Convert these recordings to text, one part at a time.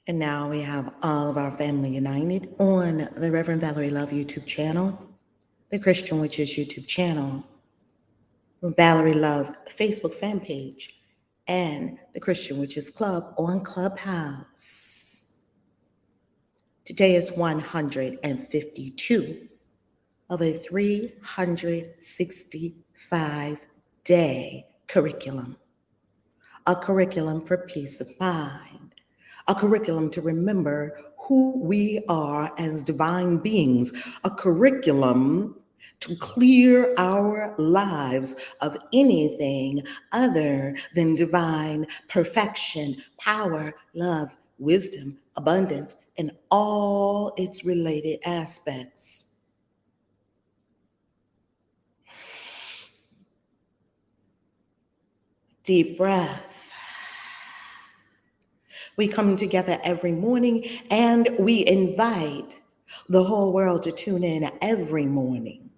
And now we have all of our family united on the Reverend Valerie Love YouTube channel, the Christian Witches YouTube channel, Valerie Love Facebook fan page, and the Christian Witches Club on Clubhouse. Today is 152 of a 365-day curriculum, a curriculum for peace of mind, a curriculum to remember who we are as divine beings, a curriculum to clear our lives of anything other than divine perfection, power, love, wisdom, abundance, and all its related aspects. Deep breath. We come together every morning and we invite the whole world to tune in every morning.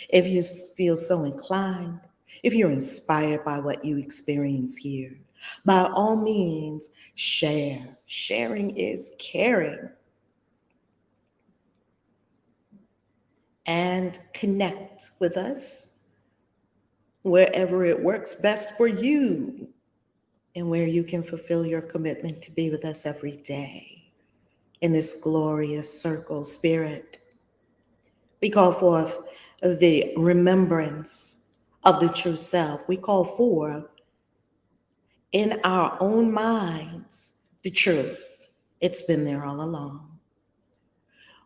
If you feel so inclined, if you're inspired by what you experience here, by all means, share. Sharing is caring. And connect with us wherever it works best for you and where you can fulfill your commitment to be with us every day in this glorious circle spirit. We call forth the remembrance of the true self. We call forth in our own minds the truth. It's been there all along.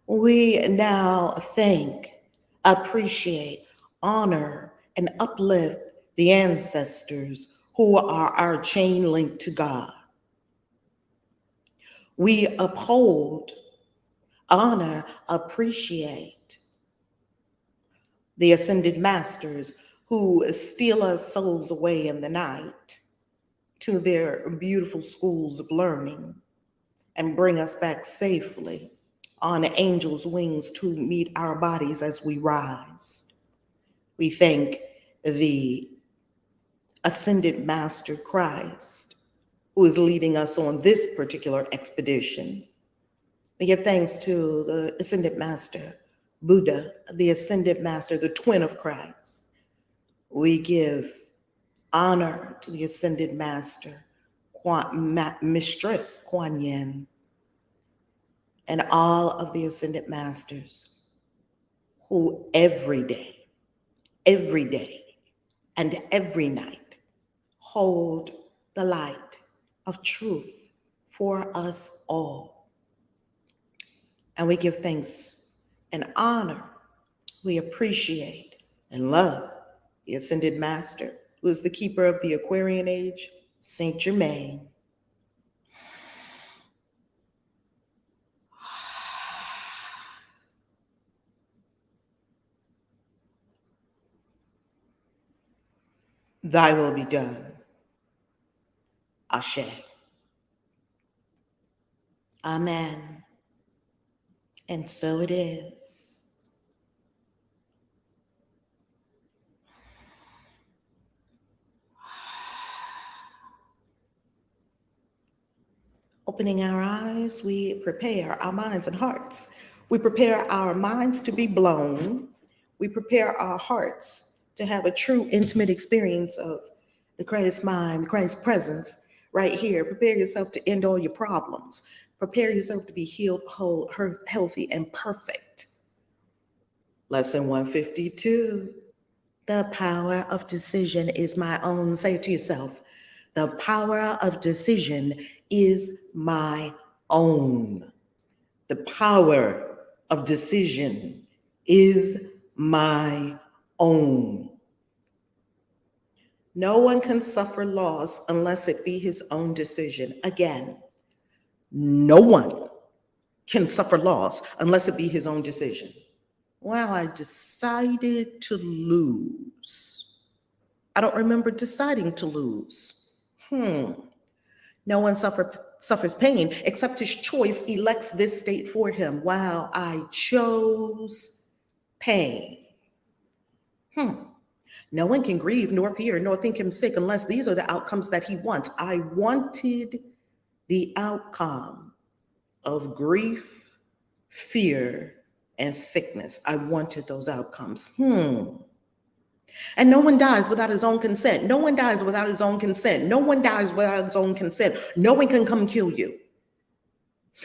We now thank, appreciate, honor, and uplift the ancestors who are our chain link to God. We uphold, honor, appreciate the ascended masters who steal our souls away in the night to their beautiful schools of learning and bring us back safely on angels' wings to meet our bodies as we rise. We thank the ascended master Christ who is leading us on this particular expedition. We give thanks to the ascended master Buddha, the ascended master, the twin of Christ. We give honor to the ascended master, Mistress Kuan Yin, and all of the ascended masters who every day, and every night hold the light of truth for us all. And we give thanks and honor. We appreciate and love the ascended master, who is the keeper of the Aquarian age, Saint Germain. Thy will be done. Ashe. Amen. And so it is. Opening our eyes, we prepare our minds and hearts. We prepare our minds to be blown. We prepare our hearts to have a true intimate experience of the Christ mind, Christ's presence right here. Prepare yourself to end all your problems. Prepare yourself to be healed, whole, healthy, and perfect. Lesson 152. The power of decision is my own. Say it to yourself. The power of decision is my own. The power of decision is my own. No one can suffer loss unless it be his own decision. Again, no one can suffer loss unless it be his own decision. Well, I decided to lose. I don't remember deciding to lose. No one suffers pain except his choice elects this state for him. Wow, I chose pain. No one can grieve, nor fear, nor think him sick unless these are the outcomes that he wants. I wanted the outcome of grief, fear, and sickness. I wanted those outcomes. And no one dies without his own consent. No one dies without his own consent. No one dies without his own consent. No one can come kill you.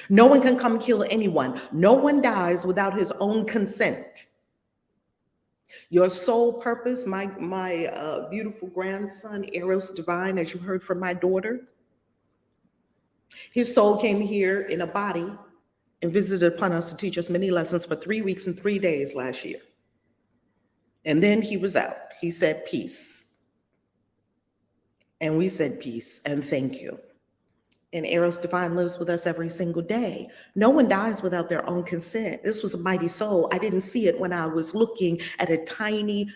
No one can come kill anyone. No one dies without his own consent. Your sole purpose, my beautiful grandson, Eros Divine, as you heard from my daughter, his soul came here in a body and visited upon us to teach us many lessons for 3 weeks and 3 days last year. And then he was out. He said peace. And we said peace and thank you. And Eros Divine lives with us every single day. No one dies without their own consent. This was a mighty soul. I didn't see it when I was looking at a tiny,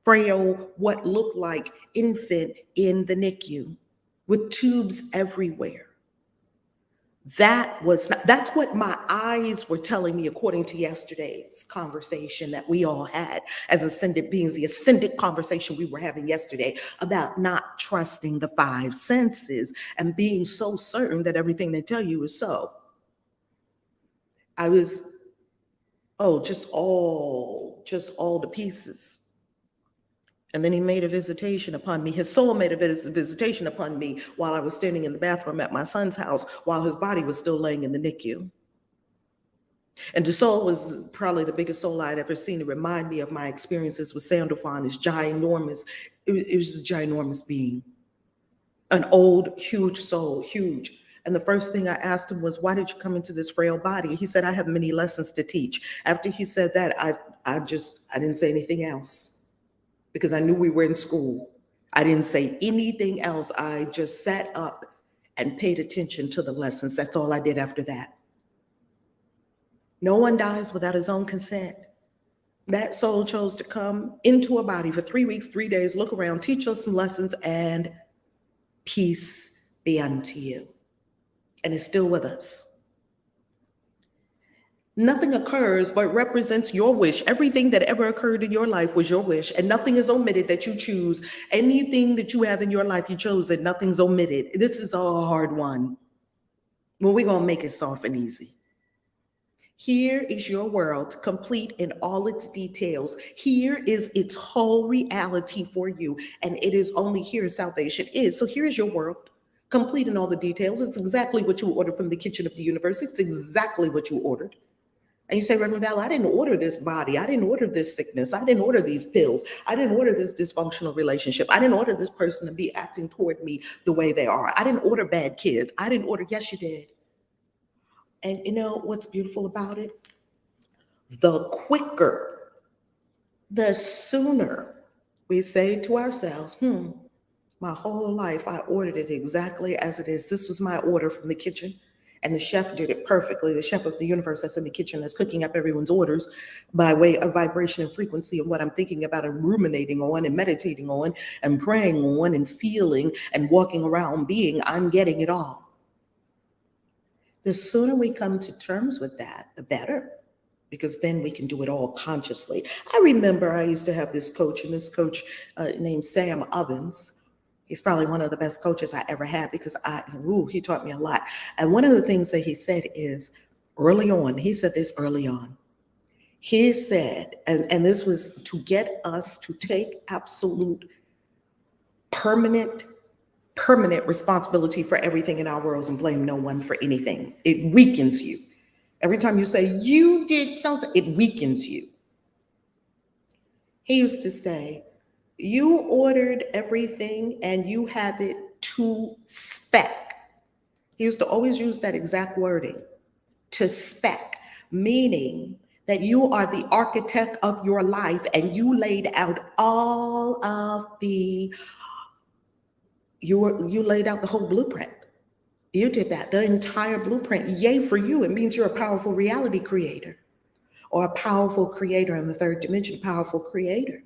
frail, what looked like infant in the NICU with tubes everywhere. That's what my eyes were telling me, according to yesterday's conversation that we all had as ascended beings, the ascended conversation we were having yesterday about not trusting the 5 senses and being so certain that everything they tell you is so. I was, just all the pieces. And then he made a visitation upon me. His soul made a visitation upon me while I was standing in the bathroom at my son's house while his body was still laying in the NICU. And the soul was probably the biggest soul I'd ever seen to remind me of my experiences with Sandalphon. His ginormous, it was a ginormous being. An old, huge soul, huge. And the first thing I asked him was, why did you come into this frail body? He said, I have many lessons to teach. After he said that, I didn't say anything else, because I knew we were in school. I didn't say anything else. I just sat up and paid attention to the lessons. That's all I did after that. No one dies without his own consent. That soul chose to come into a body for 3 weeks, 3 days, look around, teach us some lessons, and peace be unto you. And it's still with us. Nothing occurs but represents your wish. Everything that ever occurred in your life was your wish, and nothing is omitted that you choose. Anything that you have in your life, you chose it. Nothing's omitted. This is a hard one. Well, we're going to make it soft and easy. Here is your world, complete in all its details. Here is its whole reality for you, and it is only here salvation is. So here's your world, complete in all the details. It's exactly what you ordered from the kitchen of the universe. It's exactly what you ordered. And you say, Reverend Val, I didn't order this body. I didn't order this sickness. I didn't order these pills. I didn't order this dysfunctional relationship. I didn't order this person to be acting toward me the way they are. I didn't order bad kids. I didn't order, yes, you did. And you know what's beautiful about it? The quicker, the sooner we say to ourselves, my whole life I ordered it exactly as it is. This was my order from the kitchen. And the chef did it perfectly. The chef of the universe that's in the kitchen that's cooking up everyone's orders by way of vibration and frequency of what I'm thinking about and ruminating on and meditating on and praying on and feeling and walking around being, I'm getting it all. The sooner we come to terms with that, the better, because then we can do it all consciously. I remember I used to have this coach, and this coach named Sam Ovens. He's probably one of the best coaches I ever had, because he taught me a lot. And one of the things that he said is early on, he said this early on. He said, and this was to get us to take absolute permanent responsibility for everything in our worlds and blame no one for anything. It weakens you. Every time you say you did something, it weakens you. He used to say, you ordered everything and you have it to spec. He used to always use that exact wording, to spec, meaning that you are the architect of your life and you laid out all of you laid out the whole blueprint. You did that, the entire blueprint. Yay for you. It means you're a powerful reality creator, or a powerful creator in the third dimension, powerful creator.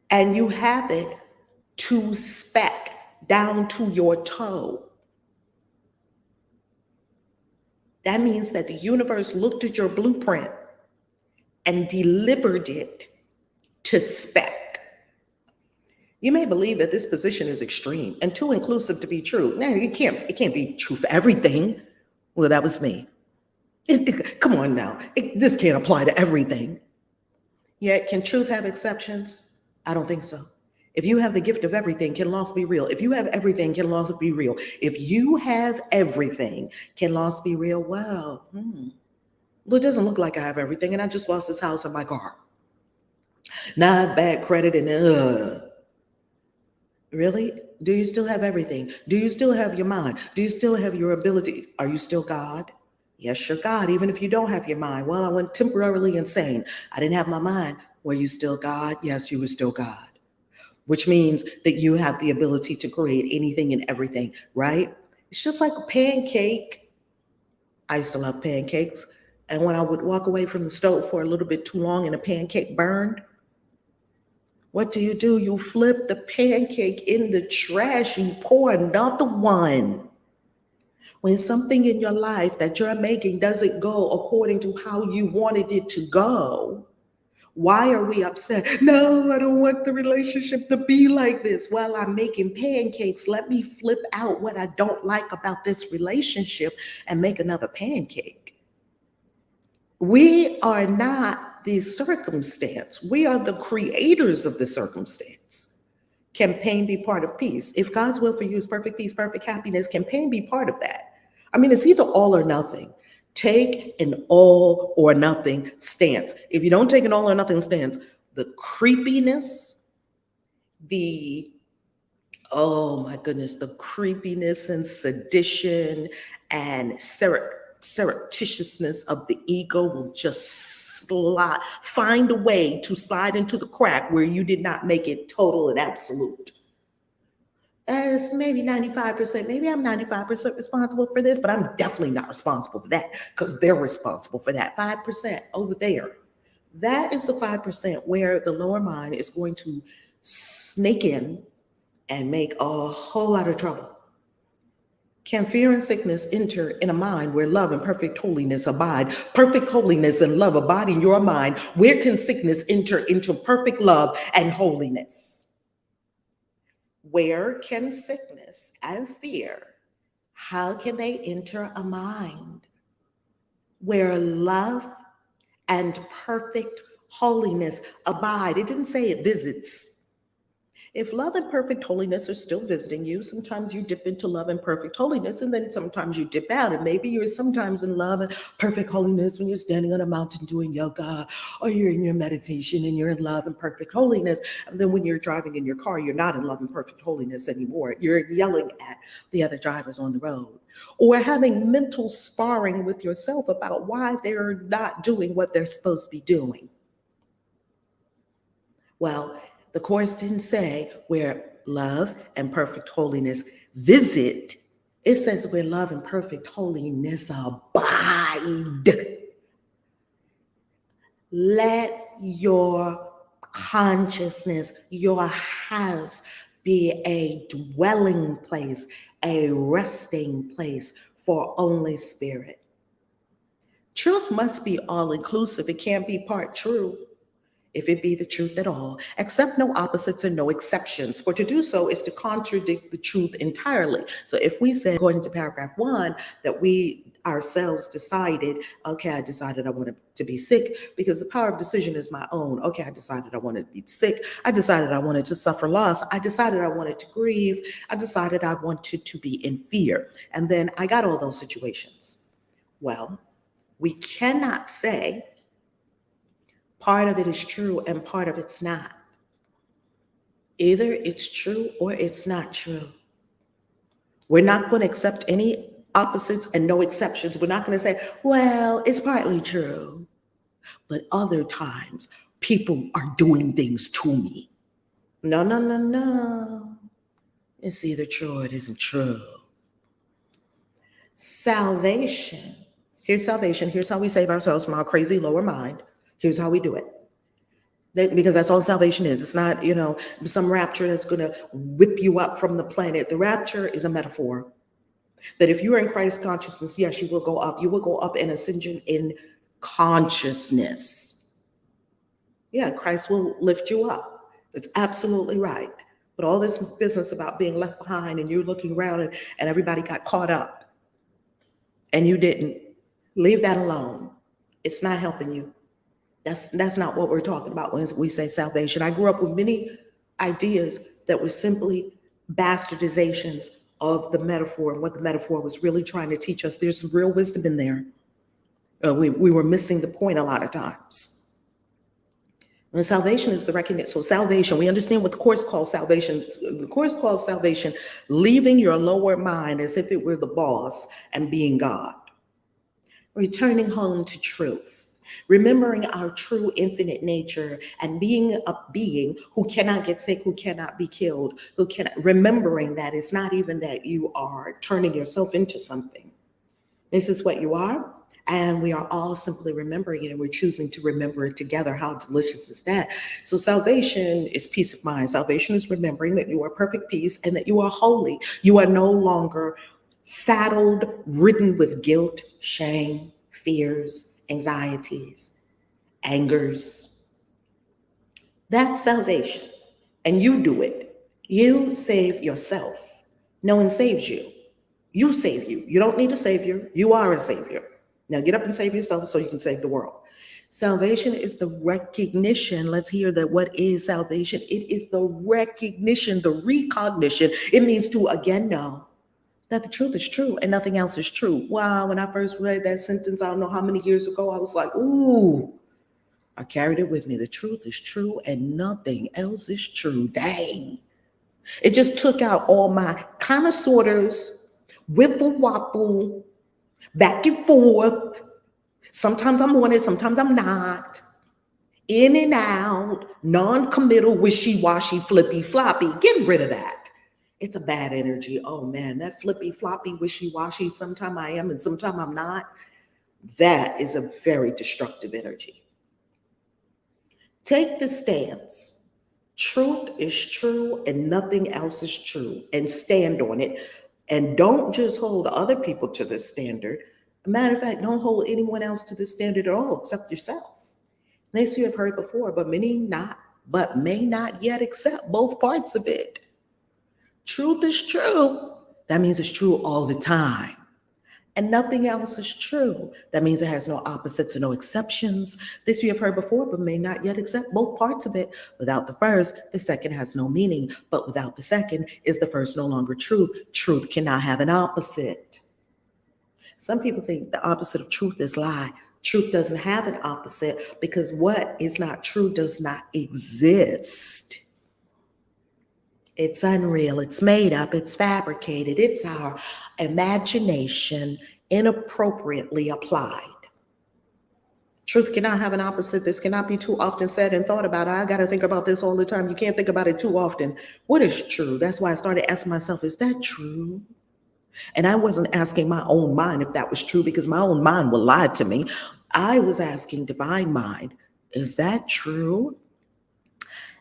And you have it to spec, down to your toe. That means that the universe looked at your blueprint and delivered it to spec. You may believe that this position is extreme and too inclusive to be true. Now, it can't be true for everything. Well, that was me. Come on now. This can't apply to everything. Yet, can truth have exceptions? I don't think so. If you have the gift of everything, can loss be real? If you have everything, can loss be real? If you have everything, can loss be real? Well, it doesn't look like I have everything, and I just lost this house and my car. Not bad credit and really? Do you still have everything? Do you still have your mind? Do you still have your ability? Are you still God? Yes, you're God, even if you don't have your mind. Well, I went temporarily insane. I didn't have my mind. Were you still God? Yes, you were still God. Which means that you have the ability to create anything and everything, right? It's just like a pancake. I used to love pancakes. And when I would walk away from the stove for a little bit too long and a pancake burned, what do? You flip the pancake in the trash, you pour another one. When something in your life that you're making doesn't go according to how you wanted it to go, why are we upset? No, I don't want the relationship to be like this. While I'm making pancakes, let me flip out what I don't like about this relationship and make another pancake. We are not the circumstance. We are the creators of the circumstance. Can pain be part of peace? If God's will for you is perfect peace, perfect happiness, can pain be part of that? I mean, it's either all or nothing. Take an all or nothing stance. If you don't take an all or nothing stance, the creepiness, oh my goodness, the creepiness and sedition and surreptitiousness of the ego will just find a way to slide into the crack where you did not make it total and absolute. As maybe 95%, maybe I'm 95% responsible for this, but I'm definitely not responsible for that because they're responsible for that 5% over there. That is the 5% where the lower mind is going to snake in and make a whole lot of trouble. Can fear and sickness enter in a mind where love and perfect holiness abide? Perfect holiness and love abide in your mind. Where can sickness enter into perfect love and holiness? Where can sickness and fear, how can they enter a mind where love and perfect holiness abide? It didn't say it visits. If love and perfect holiness are still visiting you, sometimes you dip into love and perfect holiness, and then sometimes you dip out. And maybe you're sometimes in love and perfect holiness when you're standing on a mountain doing yoga, or you're in your meditation and you're in love and perfect holiness. And then when you're driving in your car, you're not in love and perfect holiness anymore. You're yelling at the other drivers on the road, or having mental sparring with yourself about why they're not doing what they're supposed to be doing. Well, the Course didn't say where love and perfect holiness visit. It says where love and perfect holiness abide. Let your consciousness, your house, be a dwelling place, a resting place for only spirit. Truth must be all inclusive. It can't be part true. If it be the truth at all, accept no opposites and no exceptions. For to do so is to contradict the truth entirely. So if we said, according to paragraph 1, that we ourselves decided, okay, I decided I wanted to be sick because the power of decision is my own. Okay, I decided I wanted to be sick. I decided I wanted to suffer loss. I decided I wanted to grieve. I decided I wanted to be in fear. And then I got all those situations. Well, we cannot say part of it is true and part of it's not. Either it's true or it's not true. We're not going to accept any opposites and no exceptions. We're not going to say, well, it's partly true, but other times people are doing things to me. No, no, no, no. It's either true or it isn't true. Salvation. Here's salvation. Here's how we save ourselves from our crazy lower mind. Here's how we do it. Because that's all salvation is. It's not, some rapture that's going to whip you up from the planet. The rapture is a metaphor that if you are in Christ consciousness, yes, you will go up. You will go up in ascension in consciousness. Yeah, Christ will lift you up. It's absolutely right. But all this business about being left behind and you're looking around and everybody got caught up and you didn't, leave that alone. It's not helping you. That's not what we're talking about when we say salvation. I grew up with many ideas that were simply bastardizations of the metaphor and what the metaphor was really trying to teach us. There's some real wisdom in there. We were missing the point a lot of times. And salvation is the recognition. So salvation, we understand what the Course calls salvation. The Course calls salvation leaving your lower mind as if it were the boss and being God. Returning home to truth. Remembering our true infinite nature and being a being who cannot get sick, who cannot be killed, remembering that it's not even that you are turning yourself into something. This is what you are. And we are all simply remembering it, and we're choosing to remember it together. How delicious is that? So salvation is peace of mind. Salvation is remembering that you are perfect peace and that you are holy. You are no longer saddled, ridden with guilt, shame, fears, anxieties, angers. That's salvation. And you do it. You save yourself. No one saves you. You save you. You don't need a savior. You are a savior. Now get up and save yourself so you can save the world. Salvation is the recognition. Let's hear that. What is salvation? It is the recognition, the recognition. It means to again know that the truth is true and nothing else is true. Wow, when I first read that sentence, I don't know how many years ago, I was like, ooh, I carried it with me. The truth is true and nothing else is true. Dang. It just took out all my kind of sorters, whipple waffle, back and forth. Sometimes I'm on it, sometimes I'm not. In and out, non-committal, wishy-washy, flippy-floppy. Get rid of that. It's a bad energy. Oh man, that flippy-floppy, wishy-washy, sometime I am and sometime I'm not. That is a very destructive energy. Take the stance. Truth is true and nothing else is true, and stand on it. And don't just hold other people to the standard. Matter of fact, don't hold anyone else to the standard at all except yourself. This you have heard before, but may not yet accept both parts of it. Truth is true. That means it's true all the time. And nothing else is true. That means it has no opposites or no exceptions. This you have heard before, but may not yet accept both parts of it. Without the first, the second has no meaning. But without the second, is the first no longer true? Truth cannot have an opposite. Some people think the opposite of truth is lie. Truth doesn't have an opposite because what is not true does not exist. It's unreal, it's made up, it's fabricated, it's our imagination inappropriately applied. Truth cannot have an opposite. This cannot be too often said and thought about. I got to think about this all the time. You can't think about it too often. What is true? That's why I started asking myself, is that true? And I wasn't asking my own mind if that was true because my own mind will lie to me. I was asking divine mind, is that true?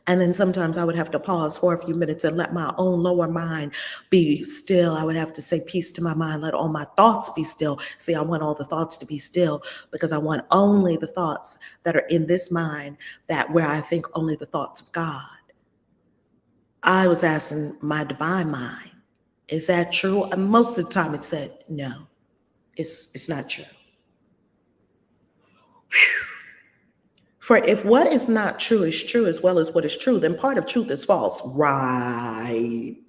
And then sometimes I would have to pause for a few minutes and let my own lower mind be still. I would have to say peace to my mind, let all my thoughts be still. See, I want all the thoughts to be still because I want only the thoughts that are in this mind, that where I think only the thoughts of God. I was asking my divine mind, is that true? And most of the time it said, no, it's not true. Whew. For if what is not true is true as well as what is true, then part of truth is false. Right.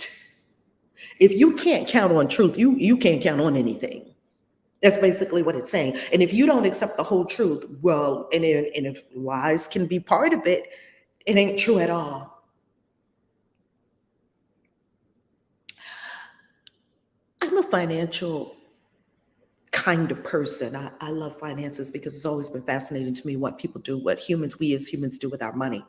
If you can't count on truth, you can't count on anything. That's basically what it's saying. And if you don't accept the whole truth, well, and if lies can be part of it, it ain't true at all. I'm a financial kind of person. I love finances because it's always been fascinating to me what people do, what we as humans do with our money.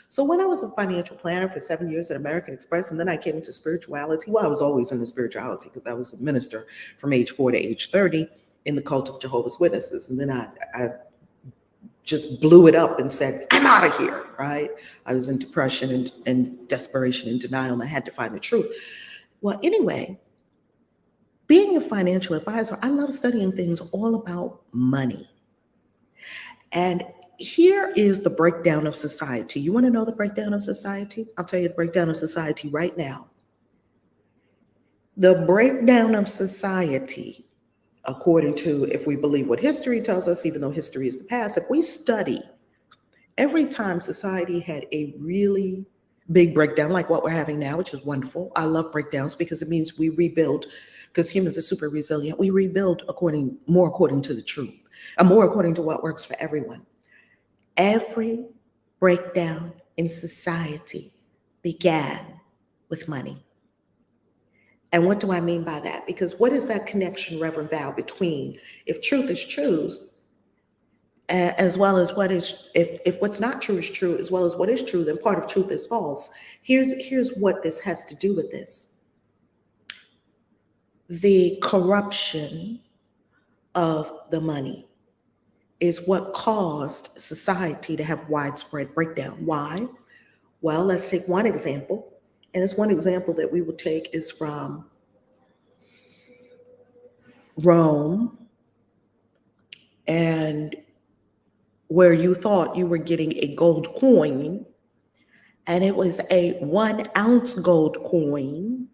So when I was a financial planner for 7 years at American Express, and then I came into spirituality, well, I was always into spirituality because I was a minister from age 4 to age 30 in the cult of Jehovah's Witnesses. And then I just blew it up and said, I'm out of here, right? I was in depression and desperation and denial, and I had to find the truth. Well, anyway, being a financial advisor, I love studying things all about money. And here is the breakdown of society. You want to know the breakdown of society? I'll tell you the breakdown of society right now. The breakdown of society, according to, if we believe what history tells us, even though history is the past, if we study every time society had a really big breakdown, like what we're having now, which is wonderful. I love breakdowns because it means we rebuild, because humans are super resilient. We rebuild more according to the truth, and more according to what works for everyone. Every breakdown in society began with money. And what do I mean by that? Because what is that connection, Reverend Val, between if truth is true, as well as what is, if what's not true is true, as well as what is true, then part of truth is false. Here's what this has to do with this. The corruption of the money is what caused society to have widespread breakdown. Why? Well, let's take one example. And this one example that we will take is from Rome, and where you thought you were getting a gold coin, and it was a 1 ounce gold coin.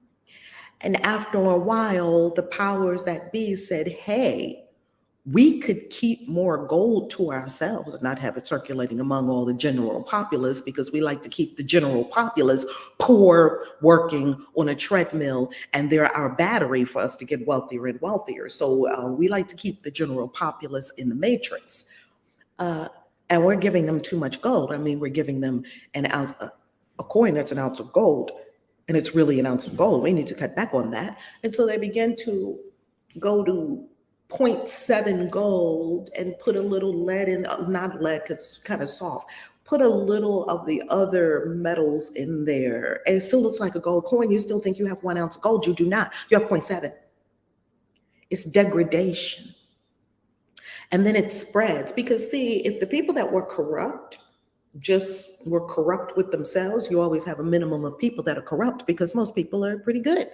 And after a while, the powers that be said, hey, we could keep more gold to ourselves and not have it circulating among all the general populace, because we like to keep the general populace poor, working on a treadmill, and they're our battery for us to get wealthier and wealthier. So we like to keep the general populace in the matrix. And we're giving them too much gold. I mean, we're giving them an ounce, a coin that's an ounce of gold, and it's really an ounce of gold. We need to cut back on that. And so they began to go to 0.7 gold and put a little lead in, not lead because it's kind of soft, put a little of the other metals in there. And it still looks like a gold coin. You still think you have 1 ounce of gold. You do not. You have 0.7. It's degradation. And then it spreads, because see, if the people that were corrupt just were corrupt with themselves, you always have a minimum of people that are corrupt, because most people are pretty good,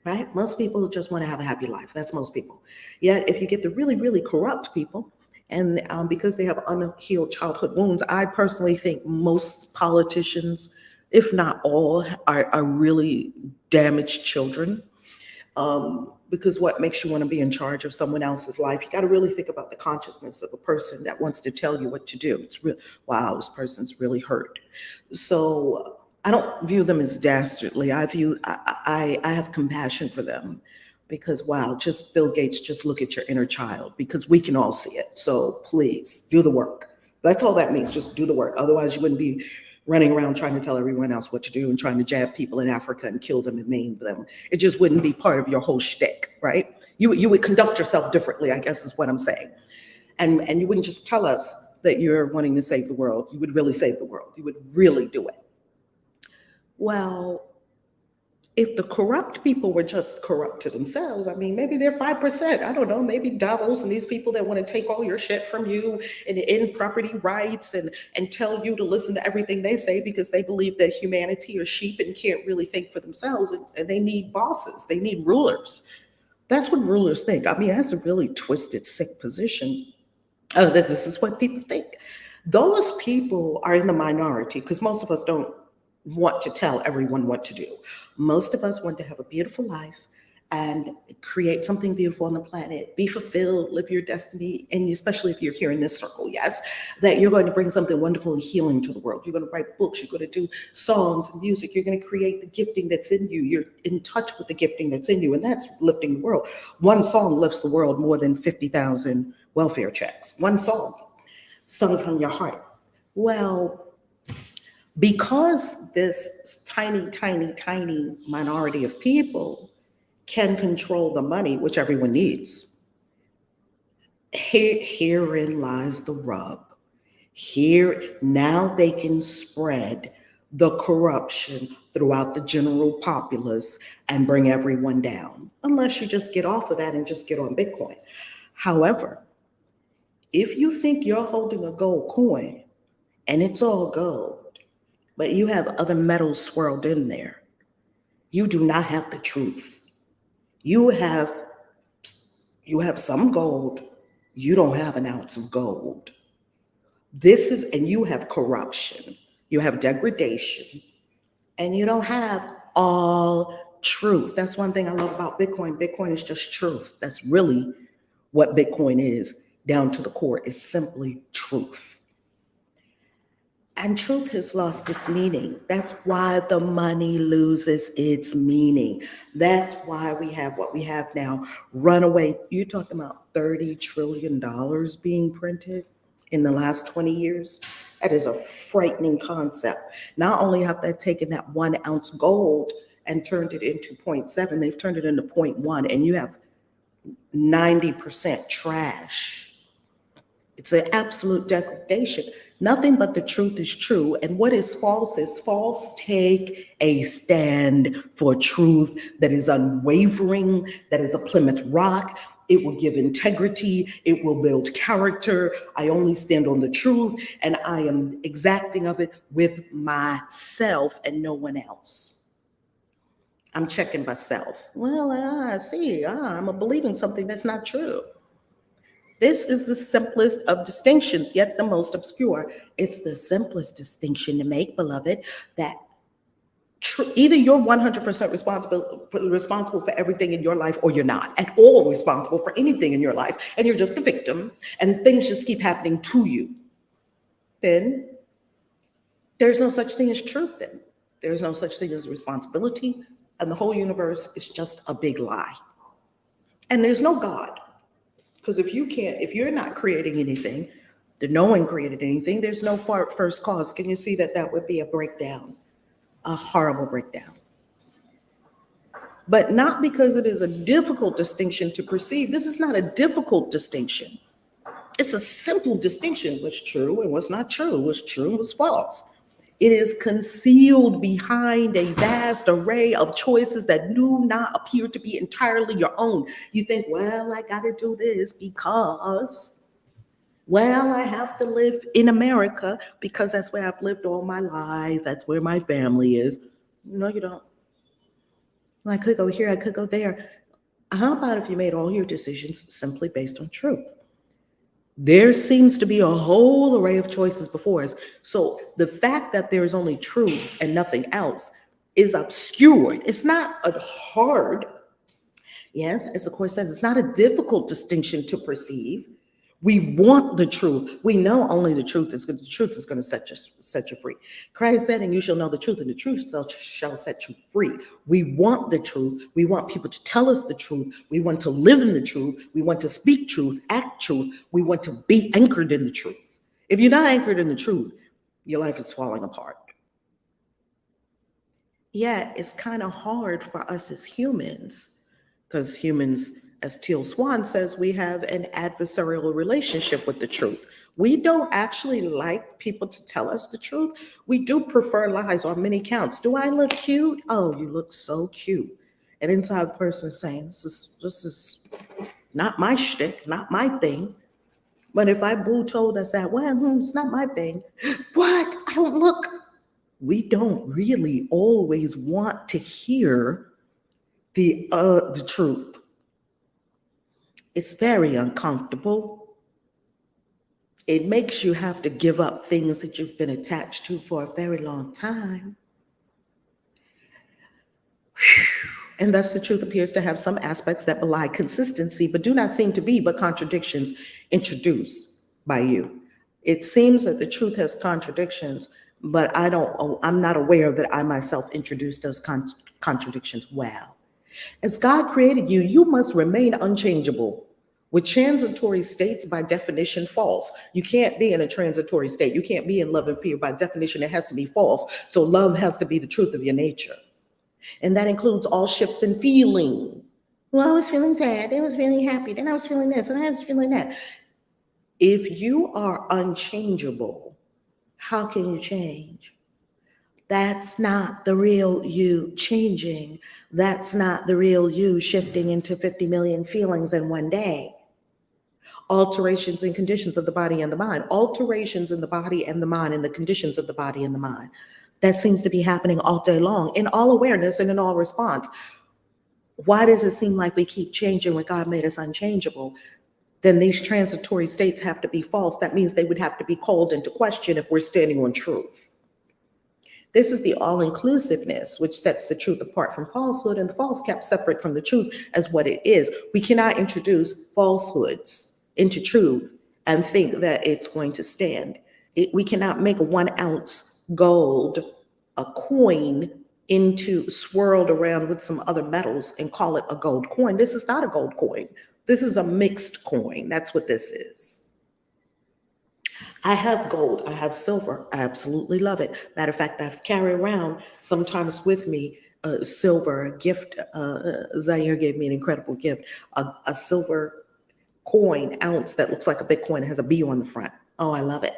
right? Most people just want to have a happy life. That's most people. Yet if you get the really, really corrupt people, and because they have unhealed childhood wounds, I personally think most politicians, if not all, are really damaged children. Because what makes you want to be in charge of someone else's life? You got to really think about the consciousness of a person that wants to tell you what to do. It's real. Wow, this person's really hurt. So I don't view them as dastardly. I have compassion for them, because wow, just Bill Gates, just look at your inner child, because we can all see it. So please do the work. That's all that means. Just do the work. Otherwise, you wouldn't be running around trying to tell everyone else what to do and trying to jab people in Africa and kill them and maim them. It just wouldn't be part of your whole shtick, right? You would conduct yourself differently, I guess is what I'm saying. And you wouldn't just tell us that you're wanting to save the world. You would really save the world. You would really do it. Well, if the corrupt people were just corrupt to themselves, I mean, maybe they're 5%. I don't know, maybe Davos and these people that want to take all your shit from you and end property rights and tell you to listen to everything they say, because they believe that humanity are sheep and can't really think for themselves, and they need bosses, they need rulers. That's what rulers think. I mean, that's a really twisted, sick position. That this is what people think. Those people are in the minority, because most of us don't want to tell everyone what to do. Most of us want to have a beautiful life and create something beautiful on the planet, be fulfilled, live your destiny, and especially if you're here in this circle, yes, that you're going to bring something wonderful and healing to the world. You're going to write books, you're going to do songs and music, you're going to create the gifting that's in you. You're in touch with the gifting that's in you, and that's lifting the world. One song lifts the world more than 50,000 welfare checks. One song, sung from your heart. Well, because this tiny, tiny, tiny minority of people can control the money, which everyone needs, herein lies the rub. Here, now they can spread the corruption throughout the general populace and bring everyone down, unless you just get off of that and just get on Bitcoin. However, if you think you're holding a gold coin and it's all gold, but you have other metals swirled in there, you do not have the truth. You have some gold, you don't have an ounce of gold. And you have corruption, you have degradation, and you don't have all truth. That's one thing I love about Bitcoin. Bitcoin is just truth. That's really what Bitcoin is, down to the core. It's simply truth. And truth has lost its meaning. That's why the money loses its meaning. That's why we have what we have now. Runaway, you're talking about $30 trillion being printed in the last 20 years. That is a frightening concept. Not only have they taken that 1 ounce gold and turned it into 0.7, they've turned it into 0.1, and you have 90% trash. It's an absolute degradation. Nothing but the truth is true, and what is false is false. Take a stand for truth that is unwavering, that is a Plymouth Rock. It will give integrity. It will build character. I only stand on the truth, and I am exacting of it with myself and no one else. I'm checking myself. Well, I see. I'm believing something that's not true. This is the simplest of distinctions, yet the most obscure. It's the simplest distinction to make, beloved, that either you're 100% responsible for everything in your life, or you're not at all responsible for anything in your life, and you're just a victim, and things just keep happening to you. Then there's no such thing as truth. Then there's no such thing as responsibility, and the whole universe is just a big lie. And there's no God. Because if you're not creating anything, then no one created anything, there's no first cause. Can you see that that would be a breakdown, a horrible breakdown? But not because it is a difficult distinction to perceive. This is not a difficult distinction. It's a simple distinction. What's true and what's not true, what's true and what's false. It is concealed behind a vast array of choices that do not appear to be entirely your own. You think, well, I got to do this because, well, I have to live in America because that's where I've lived all my life. That's where my family is. No, you don't. Well, I could go here, I could go there. How about if you made all your decisions simply based on truth? There seems to be a whole array of choices before us. So the fact that there is only truth and nothing else is obscured. It's not a hard, yes, as the Course says, it's not a difficult distinction to perceive. We want the truth. We know only the truth is good. The truth is going to set you free. Christ said, and you shall know the truth, and the truth shall set you free. We want the truth. We want people to tell us the truth. We want to live in the truth. We want to speak truth, act truth. We want to be anchored in the truth. If you're not anchored in the truth, your life is falling apart. Yeah, it's kind of hard for us as humans, because humans, as Teal Swan says, we have an adversarial relationship with the truth. We don't actually like people to tell us the truth. We do prefer lies on many counts. Do I look cute? Oh, you look so cute. And inside the person is saying, this is not my shtick, not my thing. But if I told us that, well, it's not my thing. What? I don't look. We don't really always want to hear the truth. It's very uncomfortable. It makes you have to give up things that you've been attached to for a very long time. And thus the truth appears to have some aspects that belie consistency, but do not seem to be but contradictions introduced by you. It seems that the truth has contradictions, but I'm not aware that I myself introduced those contradictions well. As God created you, you must remain unchangeable. With transitory states, by definition, false. You can't be in a transitory state. You can't be in love and fear. By definition, it has to be false. So love has to be the truth of your nature. And that includes all shifts in feeling. Well, I was feeling sad, then I was feeling happy, then I was feeling this, and I was feeling that. If you are unchangeable, how can you change? That's not the real you changing. That's not the real you shifting into 50 million feelings in one day. Alterations in conditions of the body and the mind. Alterations in the body and the mind and the conditions of the body and the mind. That seems to be happening all day long in all awareness and in all response. Why does it seem like we keep changing when God made us unchangeable? then these transitory states have to be false. That means they would have to be called into question if we're standing on truth. This is the all-inclusiveness which sets the truth apart from falsehood, and the false kept separate from the truth as what it is. We cannot introduce falsehoods into truth and think that it's going to stand. We cannot make a 1 ounce gold, a coin, into swirled around with some other metals and call it a gold coin. This is not a gold coin. This is a mixed coin. That's what this is. I have gold, I have silver, I absolutely love it. Matter of fact, I carry around sometimes with me silver, a gift. Zaire gave me an incredible gift, a silver coin, ounce, that looks like a Bitcoin, has a B on the front. Oh, I love it.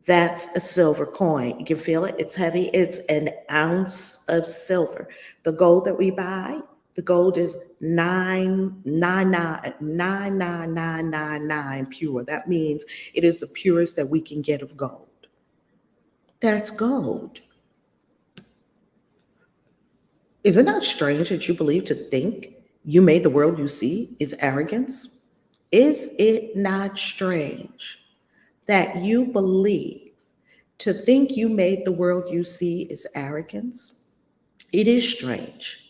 That's a silver coin. You can feel it, it's heavy. It's an ounce of silver. The gold that we buy, the gold is 9999999 pure. That means it is the purest that we can get of gold. That's gold. Is it not strange that you believe to think you made the world you see is arrogance? Is it not strange that you believe to think you made the world you see is arrogance? It is strange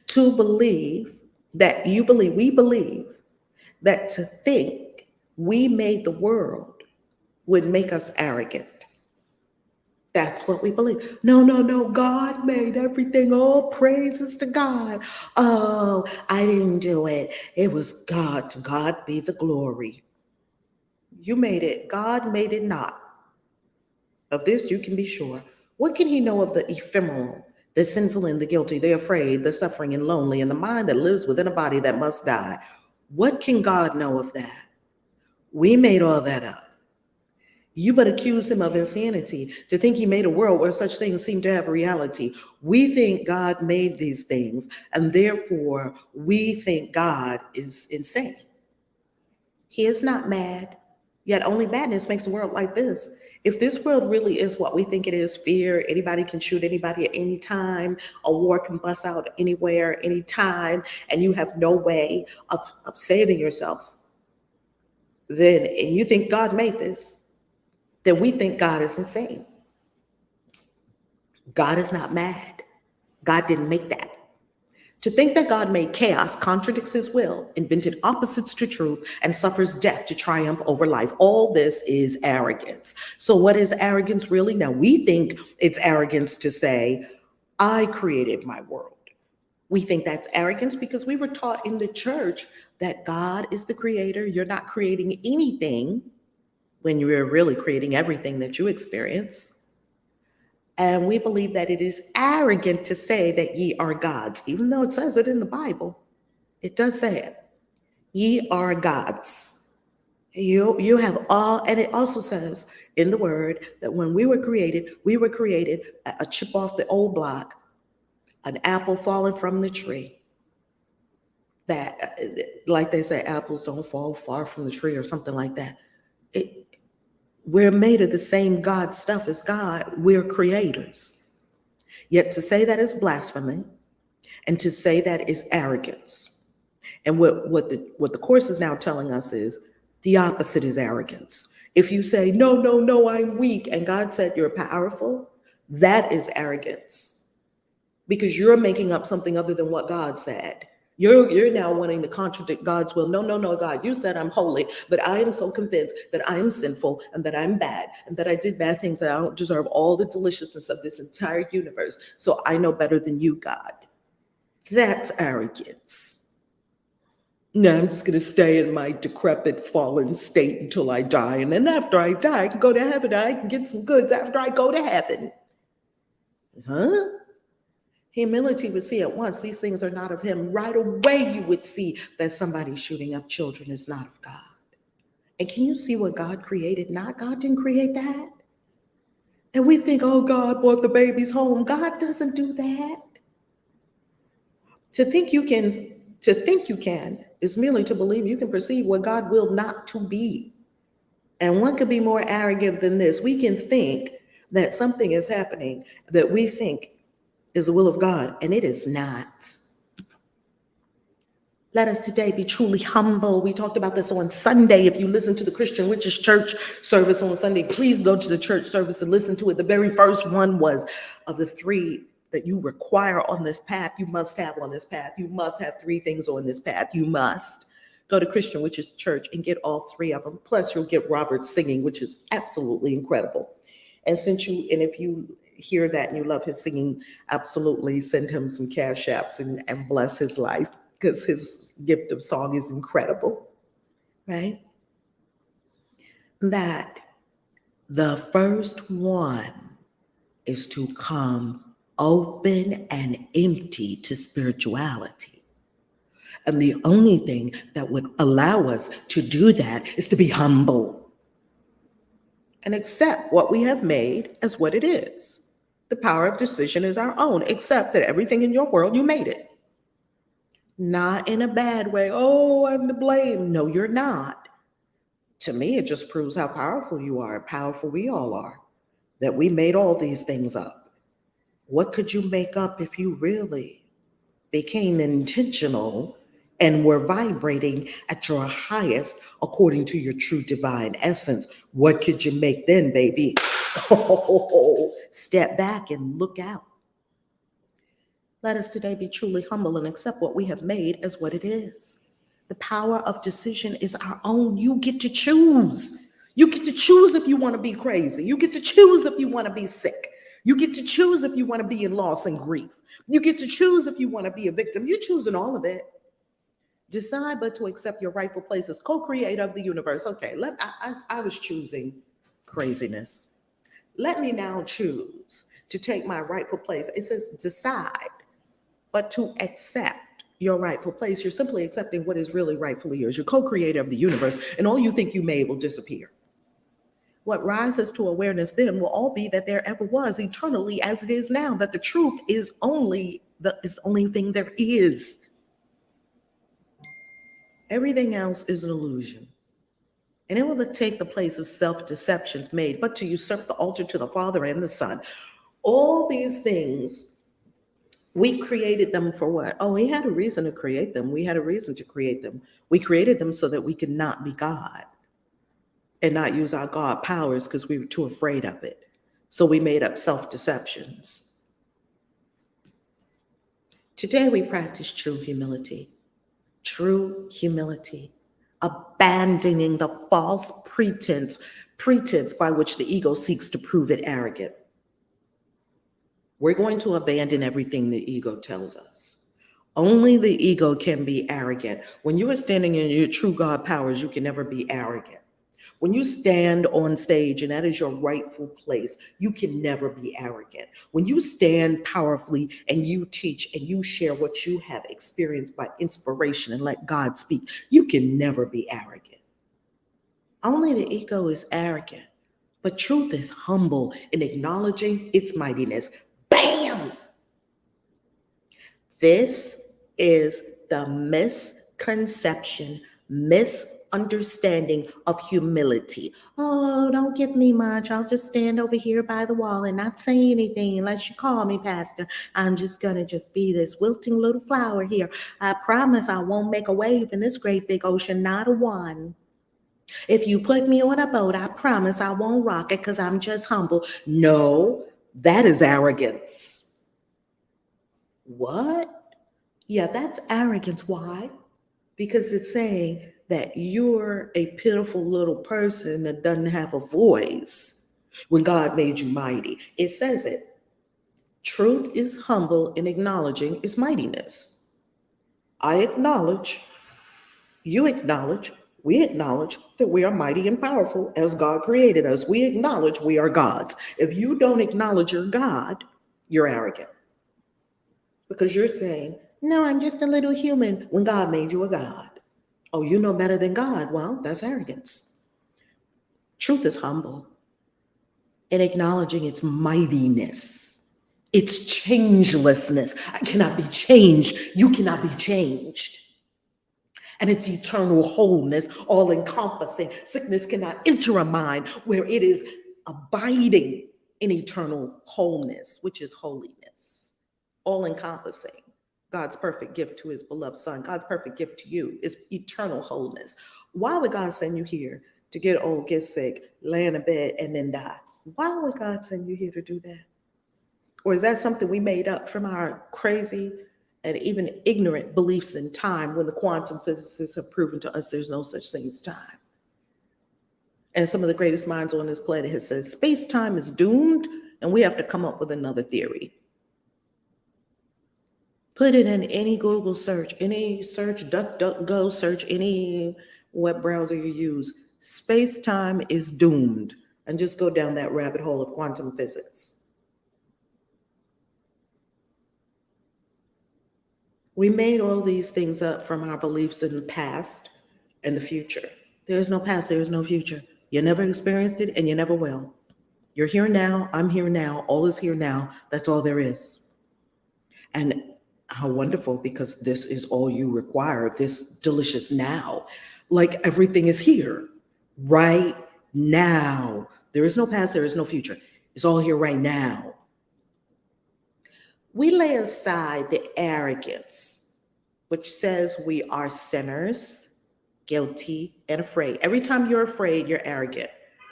to believe that we believe that to think we made the world would make us arrogant. That's what we believe. No, God made everything. All praises to God. Oh, I didn't do it. It was God. To God be the glory. You made it. God made it not. Of this you can be sure. What can he know of the ephemeral, the sinful and the guilty, the afraid, the suffering and lonely, and the mind that lives within a body that must die? What can God know of that? We made all that up. You but accuse him of insanity to think he made a world where such things seem to have reality. We think God made these things, and therefore we think God is insane. He is not mad, yet only madness makes a world like this. If this world really is what we think it is, fear, anybody can shoot anybody at any time, a war can bust out anywhere, anytime, and you have no way of saving yourself, then, and you think God made this, then we think God is insane. God is not mad. God didn't make that. To think that God made chaos, contradicts his will, invented opposites to truth, and suffers death to triumph over life. All this is arrogance. So what is arrogance really? Now, we think it's arrogance to say, I created my world. We think that's arrogance because we were taught in the church that God is the creator. You're not creating anything when you're really creating everything that you experience. And we believe that it is arrogant to say that ye are gods, even though it says it in the Bible. It does say it. Ye are gods. You have all, and it also says in the word that when we were created a chip off the old block, an apple falling from the tree. That, like they say, apples don't fall far from the tree or something like that. We're made of the same God stuff as God. We're creators. Yet to say that is blasphemy, and to say that is arrogance. And what the Course is now telling us is the opposite is arrogance. If you say, no, I'm weak, and God said you're powerful, that is arrogance. Because you're making up something other than what God said. You're now wanting to contradict God's will. No, God, you said I'm holy, but I am so convinced that I am sinful and that I'm bad and that I did bad things and I don't deserve all the deliciousness of this entire universe. So I know better than you, God. That's arrogance. No, I'm just going to stay in my decrepit, fallen state until I die. And then after I die, I can go to heaven. I can get some goods after I go to heaven. Huh? Humility would see at once these things are not of him. Right away, you would see that somebody shooting up children is not of God. And can you see what God created? Not God didn't create that. And we think, oh, God brought the babies home. God doesn't do that. To think you can is merely to believe you can perceive what God willed not to be. And one could be more arrogant than this. We can think that something is happening that we think is the will of God, and it is not. Let us today be truly humble. We talked about this on Sunday. If you listen to the Christian Riches Church service on Sunday, please go to the church service and listen to it. The very first one was of the three that you require on this path, you must have on this path. You must have three things on this path. You must go to Christian Riches Church and get all three of them. Plus, you'll get Robert singing, which is absolutely incredible. And if you hear that and you love his singing, absolutely send him some cash apps and bless his life, because his gift of song is incredible, right? That the first one is to come open and empty to spirituality. And the only thing that would allow us to do that is to be humble and accept what we have made as what it is. The power of decision is our own. Accept that everything in your world, you made it. Not in a bad way. Oh, I'm to blame. No, you're not. To me, it just proves how powerful you are, how powerful we all are, that we made all these things up. What could you make up if you really became intentional and were vibrating at your highest according to your true divine essence? What could you make then, baby? Oh, step back and look out. Let us today be truly humble and accept what we have made as what it is. The power of decision is our own. You get to choose. You get to choose if you want to be crazy. You get to choose if you want to be sick. You get to choose if you want to be in loss and grief. You get to choose if you want to be a victim. You're choosing all of it. Decide but to accept your rightful place as co-creator of the universe. Okay, I was choosing craziness. Let me now choose to take my rightful place. It says decide but to accept your rightful place. You're simply accepting what is really rightfully yours. You're co-creator of the universe, and all you think you made will disappear. What rises to awareness then will all be that there ever was, eternally as it is now, that the truth is the only thing there is. Everything else is an illusion. And it will take the place of self-deceptions made, but to usurp the altar to the Father and the Son. All these things, we created them for what? Oh, we had a reason to create them. We had a reason to create them. We created them so that we could not be God and not use our God powers because we were too afraid of it. So we made up self-deceptions. Today we practice true humility. True humility. Abandoning the false pretense by which the ego seeks to prove it arrogant. We're going to abandon everything the ego tells us. Only the ego can be arrogant. When you are standing in your true God powers, you can never be arrogant. When you stand on stage and that is your rightful place, you can never be arrogant. When you stand powerfully and you teach and you share what you have experienced by inspiration and let God speak, you can never be arrogant. Only the ego is arrogant, but truth is humble in acknowledging its mightiness. Bam! This is the misunderstanding of humility. Oh, don't give me much. I'll just stand over here by the wall and not say anything unless you call me, Pastor. I'm just going to just be this wilting little flower here. I promise I won't make a wave in this great big ocean, not a one. If you put me on a boat, I promise I won't rock it because I'm just humble. No, that is arrogance. What? Yeah, that's arrogance. Why? Because it's saying that you're a pitiful little person that doesn't have a voice when God made you mighty. It says it. Truth is humble in acknowledging its mightiness. I acknowledge, you acknowledge, we acknowledge that we are mighty and powerful as God created us. We acknowledge we are gods. If you don't acknowledge you're God, you're arrogant. Because you're saying, no, I'm just a little human when God made you a God. Oh, you know better than God. Well, that's arrogance. Truth is humble in acknowledging its mightiness, its changelessness. I cannot be changed. You cannot be changed. And its eternal wholeness, all encompassing. Sickness cannot enter a mind where it is abiding in eternal wholeness, which is holiness, all encompassing. God's perfect gift to his beloved son, God's perfect gift to you is eternal wholeness. Why would God send you here to get old, get sick, lay in a bed, and then die? Why would God send you here to do that? Or is that something we made up from our crazy and even ignorant beliefs in time when the quantum physicists have proven to us there's no such thing as time? And some of the greatest minds on this planet have said space-time is doomed and we have to come up with another theory. Put it in any Google search, any search, DuckDuckGo search, any web browser you use. Space-time is doomed. And just go down that rabbit hole of quantum physics. We made all these things up from our beliefs in the past and the future. There is no past, there is no future. You never experienced it and you never will. You're here now, I'm here now, all is here now. That's all there is. And how wonderful, because this is all you require, this delicious now. Like everything is here right now. There is no past, there is no future. It's all here right now. We lay aside the arrogance, which says we are sinners, guilty, and afraid. Every time you're afraid, you're arrogant.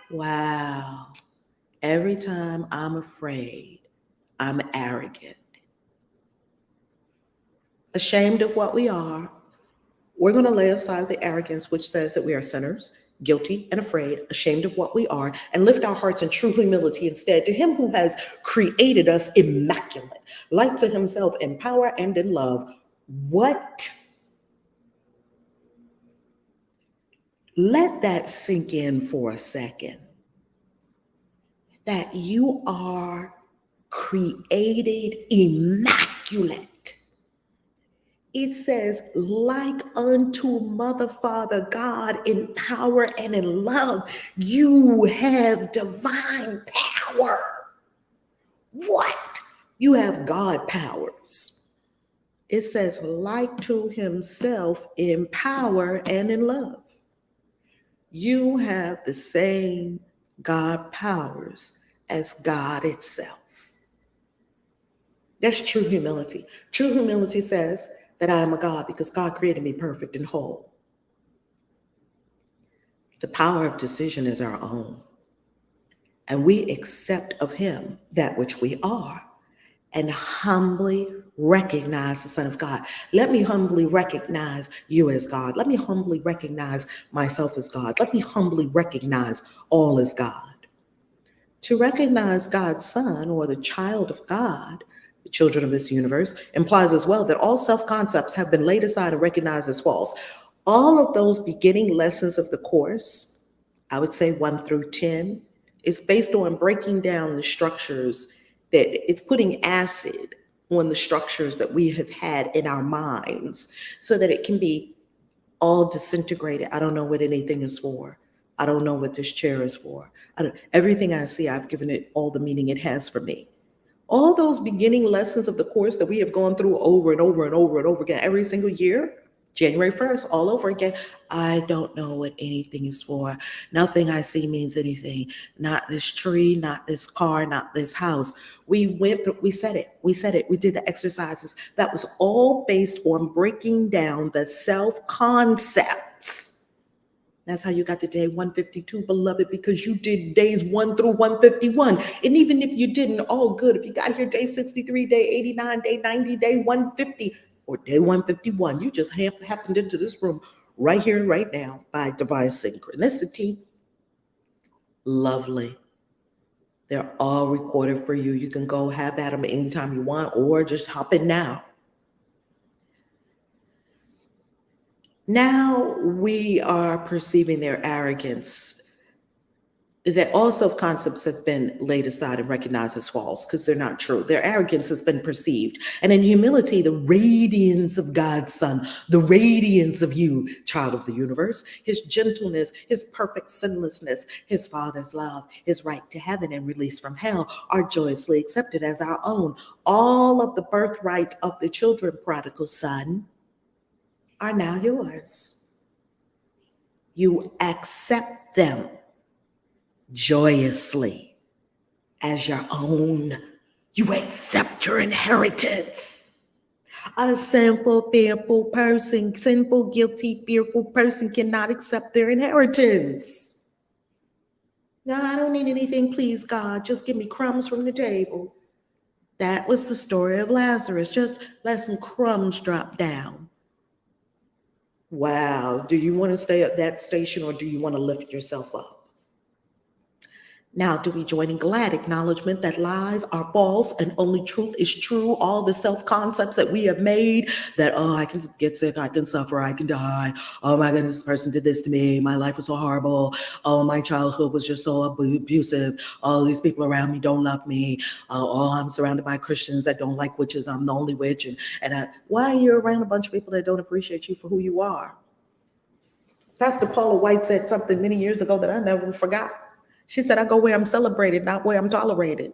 Wow. Every time I'm afraid, I'm arrogant. Ashamed of what we are, we're going to lay aside the arrogance, which says that we are sinners, guilty and afraid, ashamed of what we are, and lift our hearts in true humility instead to him who has created us immaculate, like to himself in power and in love. What? Let that sink in for a second. That you are created immaculate. It says, like unto Mother, Father, God, in power and in love, you have divine power. What? You have God powers. It says, like to himself in power and in love. You have the same God powers as God itself. That's true humility. True humility says that I am a God because God created me perfect and whole. The power of decision is our own. And we accept of him that which we are and humbly recognize the Son of God. Let me humbly recognize you as God. Let me humbly recognize myself as God. Let me humbly recognize all as God. To recognize God's Son or the child of God, the children of this universe, implies as well that all self-concepts have been laid aside and recognized as false. All of those beginning lessons of the course, I would say 1 through 10, is based on breaking down the structures, that it's putting acid on the structures that we have had in our minds so that it can be all disintegrated. I don't know what anything is for. I don't know what this chair is for. Everything I see, I've given it all the meaning it has for me. All those beginning lessons of the course that we have gone through over and over and over and over again every single year, January 1st, all over again. I don't know what anything is for. Nothing I see means anything. Not this tree, not this car, not this house. We went through, we said it, we did the exercises. That was all based on breaking down the self-concepts. That's how you got to day 152, beloved, because you did days 1 through 151. And even if you didn't, all good. If you got here day 63, day 89, day 90, day 150, or day 151, you just happened into this room right here, right now, by divine synchronicity. Lovely. They're all recorded for you. You can go have at them anytime you want, or just hop in now. Now we are perceiving their arrogance, that all self-concepts have been laid aside and recognized as false because they're not true. Their arrogance has been perceived. And in humility, the radiance of God's Son, the radiance of you, child of the universe, his gentleness, his perfect sinlessness, his Father's love, his right to heaven and release from hell are joyously accepted as our own. All of the birthright of the children, prodigal son, are now yours. You accept them joyously as your own. You accept your inheritance. A sinful, fearful person, sinful, guilty, fearful person cannot accept their inheritance. No, I don't need anything, please, God. Just give me crumbs from the table. That was the story of Lazarus. Just let some crumbs drop down. Wow. Do you want to stay at that station or do you want to lift yourself up? Now, do we join in glad acknowledgement that lies are false and only truth is true? All the self-concepts that we have made that, oh, I can get sick, I can suffer, I can die. Oh my goodness, this person did this to me. My life was so horrible. Oh, my childhood was just so abusive. All these people around me don't love me. Oh, I'm surrounded by Christians that don't like witches. I'm the only witch. Why are you around a bunch of people that don't appreciate you for who you are? Pastor Paula White said something many years ago that I never forgot. She said, I go where I'm celebrated, not where I'm tolerated.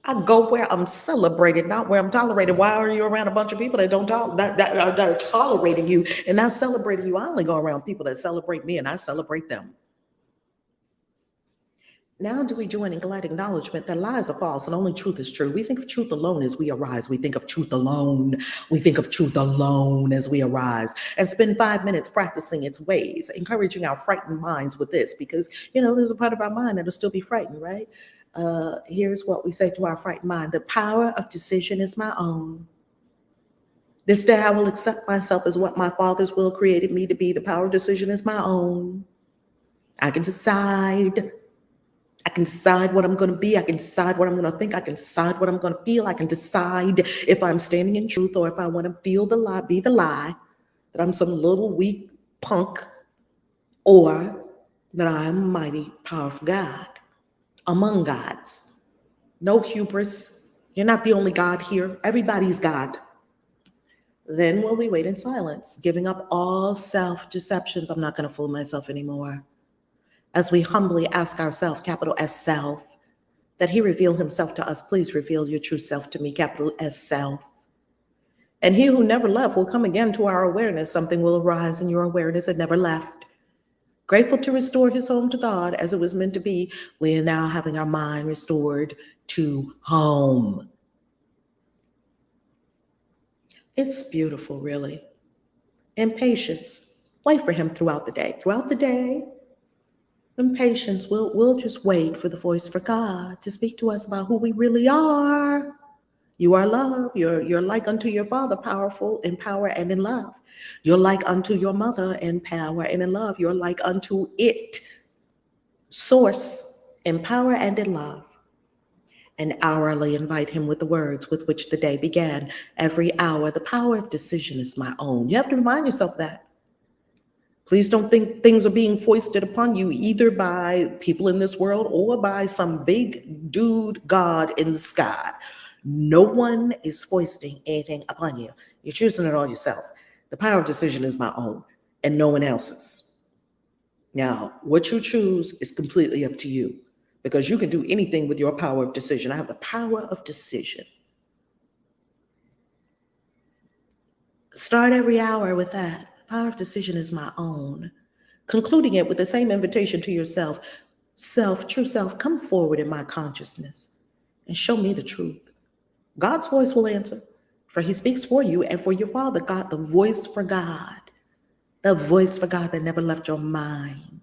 I go where I'm celebrated, not where I'm tolerated. Why are you around a bunch of people that that are tolerating you and not celebrating you? I only go around people that celebrate me and I celebrate them. Now do we join in glad acknowledgement that lies are false and only truth is true? We think of truth alone as we arise. We think of truth alone. We think of truth alone as we arise and spend 5 minutes practicing its ways, encouraging our frightened minds with this because, there's a part of our mind that'll still be frightened, right? Here's what we say to our frightened mind. The power of decision is my own. This day I will accept myself as what my Father's will created me to be. The power of decision is my own. I can decide. I can decide what I'm going to be. I can decide what I'm going to think. I can decide what I'm going to feel. I can decide if I'm standing in truth or if I want to feel the lie, be the lie, that I'm some little weak punk, or that I am a mighty, powerful God among gods. No hubris. You're not the only God here. Everybody's God. Then will we wait in silence, giving up all self-deceptions. I'm not going to fool myself anymore. As we humbly ask ourselves, capital S self, that he reveal himself to us. Please reveal your true self to me, capital S self. And he who never left will come again to our awareness. Something will arise in your awareness that never left. Grateful to restore his home to God as it was meant to be. We are now having our mind restored to home. It's beautiful, really. And patience. Wait for him throughout the day. Throughout the day, in patience, we'll just wait for the voice for God to speak to us about who we really are. You are love. You're like unto your Father, powerful in power and in love. You're like unto your mother in power and in love. You're like unto it, source in power and in love. And hourly invite him with the words with which the day began. Every hour, the power of decision is my own. You have to remind yourself that. Please don't think things are being foisted upon you either by people in this world or by some big dude God in the sky. No one is foisting anything upon you. You're choosing it all yourself. The power of decision is my own and no one else's. Now, what you choose is completely up to you because you can do anything with your power of decision. I have the power of decision. Start every hour with that. The power of decision is my own. Concluding it with the same invitation to yourself. Self, true self, come forward in my consciousness and show me the truth. God's voice will answer, for he speaks for you and for your Father, God, the voice for God. The voice for God that never left your mind.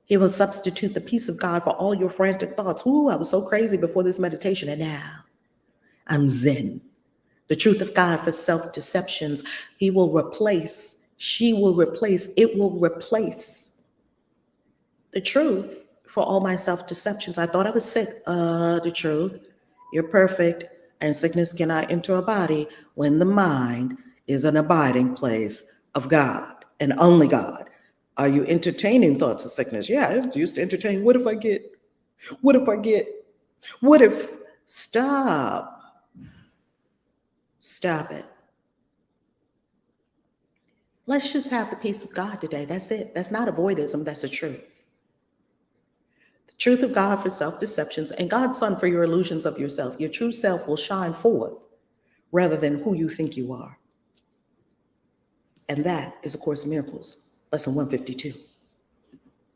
He will substitute the peace of God for all your frantic thoughts. Ooh, I was so crazy before this meditation, and now I'm zen. The truth of God for self-deceptions. He will replace, she will replace, it will replace the truth for all my self-deceptions. I thought I was sick. The truth, you're perfect, and sickness cannot enter a body when the mind is an abiding place of God and only God. Are you entertaining thoughts of sickness? Yeah, I used to entertain. What if I get? Stop. Stop it. Let's just have the peace of God today. That's it. That's not avoidism. That's the truth. The truth of God for self-deceptions and God's Son for your illusions of yourself. Your true self will shine forth rather than who you think you are. And that is A Course in Miracles, lesson 152.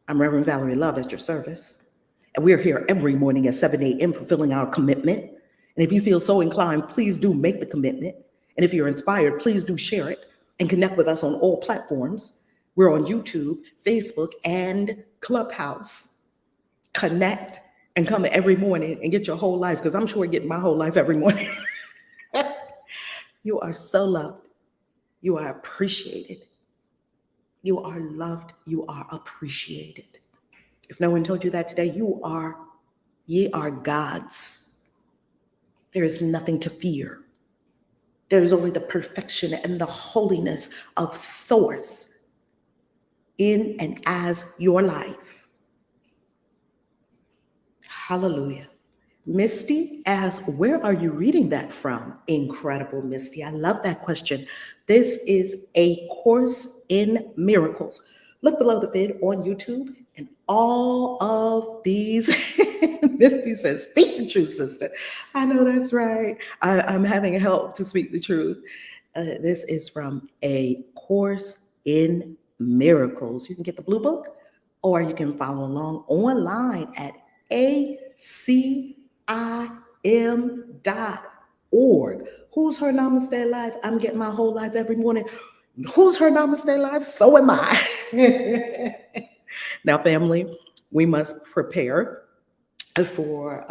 I'm Reverend Valerie Love at your service. And we're here every morning at 7 a.m. fulfilling our commitment. And if you feel so inclined, please do make the commitment. And if you're inspired, please do share it and connect with us on all platforms. We're on YouTube, Facebook, and Clubhouse. Connect and come every morning and get your whole life, because I'm sure getting my whole life every morning. You are so loved. You are appreciated. You are loved. You are appreciated. If no one told you that today, ye are God's. There is nothing to fear. There is only the perfection and the holiness of Source in and as your life. Hallelujah. Misty asks, where are you reading that from? Incredible, Misty. I love that question. This is A Course in Miracles. Look below the vid on YouTube and all of these. Misty says, speak the truth, sister. I know that's right. I'm having help to speak the truth. This is from A Course in Miracles. You can get the blue book, or you can follow along online at ACIM.org. Who's her Namaste Life? I'm getting my whole life every morning. Who's her Namaste Life? So am I. Now, family, we must prepare for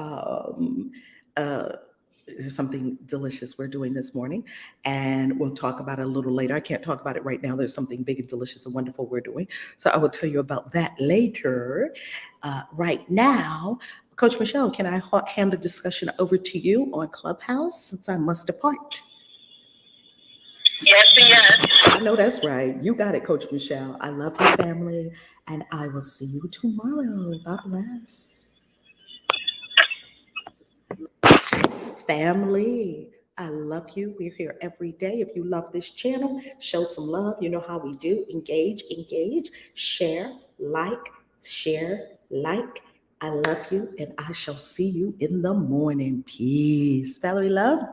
there's something delicious we're doing this morning, and we'll talk about it a little later. I can't talk about it right now. There's something big and delicious and wonderful we're doing, so I will tell you about that later. Right now, Coach Michelle, can I hand the discussion over to you on Clubhouse, since I must depart? Yes, yes. I know that's right. You got it, Coach Michelle. I love you, family, and I will see you tomorrow. God bless. Family, I love you. We're here every day. If you love this channel, show some love. You know how we do. Engage, share, like. I love you, and I shall see you in the morning. Peace. Valerie Love.